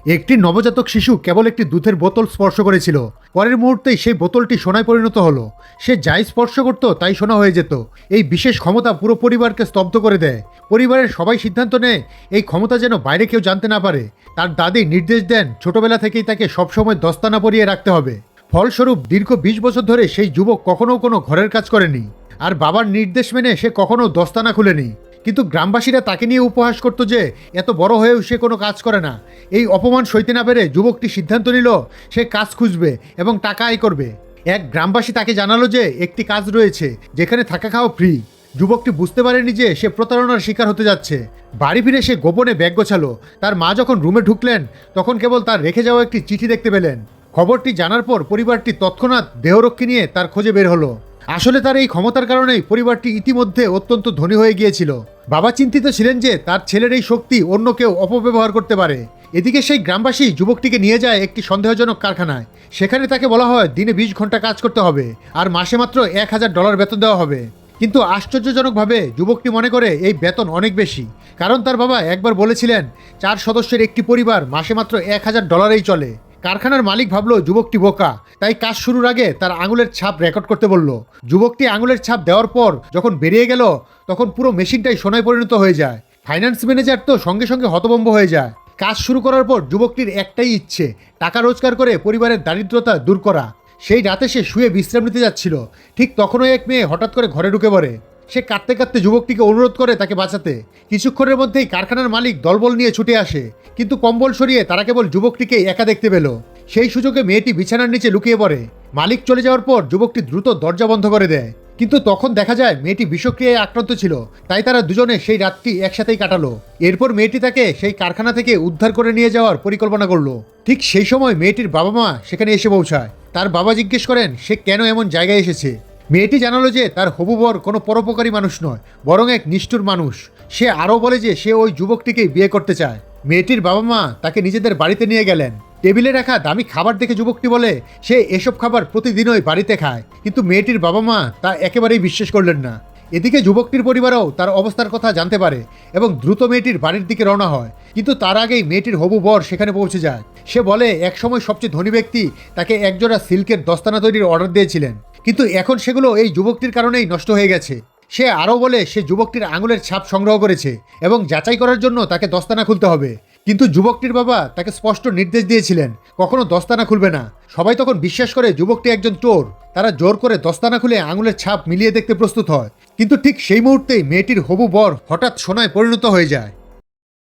একটি নবজাতক শিশু কেবল একটি দুধের বোতল স্পর্শ করেছিল, পরের মুহূর্তেই সেই বোতলটি সোনায় পরিণত হলো। সে যাই স্পর্শ করত তাই সোনা হয়ে যেত। এই বিশেষ ক্ষমতা পুরো পরিবারকে স্তব্ধ করে দেয়। পরিবারের সবাই সিদ্ধান্ত নেয় এই ক্ষমতা যেন বাইরে কেউ জানতে না পারে। তার দাদি নির্দেশ দেন ছোটবেলা থেকেই তাকে সবসময় দস্তানা পরিয়ে রাখতে হবে। ফলস্বরূপ দীর্ঘ 20 বছর ধরে সেই যুবক কখনো কোনো ঘরের কাজ করেনি, আর বাবার নির্দেশ মেনে সে কখনো দস্তানা খুলেনি। কিন্তু গ্রামবাসীরা তাকে নিয়ে উপহাস করত যে এত বড় হয়েও সে কোনো কাজ করে না। এই অপমান সইতে না পেরে যুবকটি সিদ্ধান্ত নিল সে কাজ খুঁজবে এবং টাকা আয় করবে। এক গ্রামবাসী তাকে জানালো যে একটি কাজ রয়েছে যেখানে থাকা খাওয়া ফ্রি। যুবকটি বুঝতে পারেনি যে সে প্রতারণার শিকার হতে যাচ্ছে। বাড়ি ফিরে সে গোপনে ব্যাগ গোছালো। তার মা যখন রুমে ঢুকলেন তখন কেবল তার রেখে যাওয়া একটি চিঠি দেখতে পেলেন। খবরটি জানার পর পরিবারটি তৎক্ষণাৎ দেহরক্ষী নিয়ে তার খোঁজে বের হলো। আসলে তার এই ক্ষমতার কারণেই পরিবারটি ইতিমধ্যে অত্যন্ত ধনী হয়ে গিয়েছিল। বাবা চিন্তিত ছিলেন যে তার ছেলের এই শক্তি অন্য কেউ অপব্যবহার করতে পারে। এদিকে সেই গ্রামবাসী যুবকটিকে নিয়ে যায় একটি সন্দেহজনক কারখানায়। সেখানে তাকে বলা হয় দিনে 20 ঘন্টা কাজ করতে হবে আর মাসে মাত্র $1000 বেতন দেওয়া হবে। কিন্তু আশ্চর্যজনকভাবে যুবকটি মনে করে এই বেতন অনেক বেশি, কারণ তার বাবা একবার বলেছিলেন 4 সদস্যের একটি পরিবার মাসে মাত্র $1000 চলে। কারখানার মালিক ভাবলো যুবকটি বোকা, তাই কাজ শুরুর আগে তার আঙুলের ছাপ রেকর্ড করতে বলল। যুবকটি আঙুলের ছাপ দেওয়ার পর যখন বেরিয়ে গেল তখন পুরো মেশিনটাই সোনায় পরিণত হয়ে যায়। ফাইন্যান্স ম্যানেজার তো সঙ্গে সঙ্গে হতভম্ব হয়ে যায়। কাজ শুরু করার পর যুবকটির একটাই ইচ্ছে, টাকা রোজগার করে পরিবারের দারিদ্রতা দূর করা। সেই রাতে সে শুয়ে বিশ্রাম নিতে যাচ্ছিল, ঠিক তখনই এক মেয়ে হঠাৎ করে ঘরে ঢুকে পড়ে। সে কাঁদতে কাঁদতে যুবকটিকে অনুরোধ করে তাকে বাঁচাতে। কিছুক্ষণের মধ্যেই কারখানার মালিক দলবল নিয়ে ছুটে আসে, কিন্তু কম্বল সরিয়ে তারা কেবল যুবকটিকে একা দেখতে পেল। সেই সুযোগে মেয়েটি বিছানার নিচে লুকিয়ে পড়ে। মালিক চলে যাওয়ার পর যুবকটি দ্রুত দরজা বন্ধ করে দেয়, কিন্তু তখন দেখা যায় মেয়েটি বিষক্রিয়ায় আক্রান্ত ছিল। তাই তারা দুজনে সেই রাতটি একসাথেই কাটালো। এরপর মেয়েটি তাকে সেই কারখানা থেকে উদ্ধার করে নিয়ে যাওয়ার পরিকল্পনা করলো। ঠিক সেই সময় মেয়েটির বাবা মা সেখানে এসে পৌঁছায়। তার বাবা জিজ্ঞেস করেন সে কেন এমন জায়গায় এসেছে। মেয়েটি জানালো যে তার হবু বর কোনো পরোপকারী মানুষ নয়, বরং এক নিষ্ঠুর মানুষ। সে আরও বলে যে সে ওই যুবকটিকেই বিয়ে করতে চায়। মেয়েটির বাবা মা তাকে নিজেদের বাড়িতে নিয়ে গেলেন। টেবিলে রাখা দামি খাবার দেখে যুবকটি বলে সে এসব খাবার প্রতিদিনই বাড়িতে খায়, কিন্তু মেয়েটির বাবা মা তা একেবারেই বিশ্বাস করলেন না। এদিকে যুবকটির পরিবারও তার অবস্থার কথা জানতে পারে এবং দ্রুত মেয়েটির বাড়ির দিকে রওনা হয়। কিন্তু তার আগেই মেয়েটির হবু বর সেখানে পৌঁছে যায়। সে বলে একসময় সবচেয়ে ধনী ব্যক্তি তাকে একজোড়া সিল্কের দস্তানা তৈরির অর্ডার দিয়েছিলেন, কিন্তু এখন সেগুলো এই যুবকটির কারণেই নষ্ট হয়ে গেছে। সে আরও বলে সে যুবকটির আঙুলের ছাপ সংগ্রহ করেছে এবং যাচাই করার জন্য তাকে দস্তানা খুলতে হবে। কিন্তু যুবকটির বাবা তাকে স্পষ্ট নির্দেশ দিয়েছিলেন কখনো দস্তানা খুলবে না। সবাই তখন বিশ্বাস করে যুবকটি একজন চোর। তারা জোর করে দস্তানা খুলে আঙুলের ছাপ মিলিয়ে দেখতে প্রস্তুত হয়, কিন্তু ঠিক সেই মুহূর্তেই মেয়েটির হবু বর হঠাৎ সোনায় পরিণত হয়ে যায়।